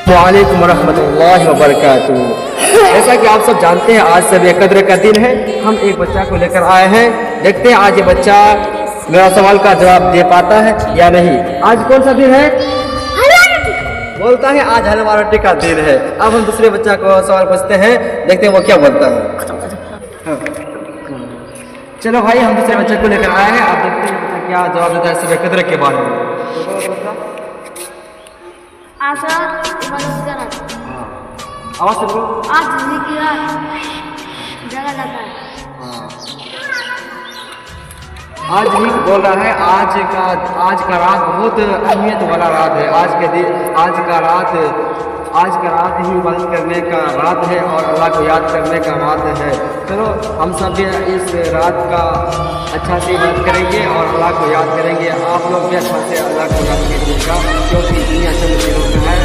वालेकुम रहमतुल्लाहि व बरकातुहू। जैसा कि आप सब जानते हैं आज सब कद्र का दिन है। हम एक बच्चा को लेकर आए हैं, देखते हैं आज ये बच्चा मेरा सवाल का जवाब दे पाता है या नहीं। आज कौन सा दिन है? बोलता है आज हलवा रोटी का दिन है। अब हम दूसरे बच्चा को सवाल पूछते हैं, देखते हैं वो क्या बोलता है। हाँ। चलो भाई हम दूसरे बच्चे को लेकर आए हैं, आप देखते हैं बच्चा क्या जवाब देता है सब कद्र के बारे में। आवाज से बोलो। आज की रात जगा जाता है। आज ही बोल रहा है आज का रात बहुत अहमियत वाला रात है। आज का रात ही इबादत करने का रात है और अल्लाह को याद करने का रात है। चलो हम सब इस रात का अच्छा से इबादत करेंगे और अल्लाह को याद करेंगे। आप लोग भी अच्छा से अल्लाह को याद कीजिएगा, क्योंकि दुनिया चंद दिनों का है।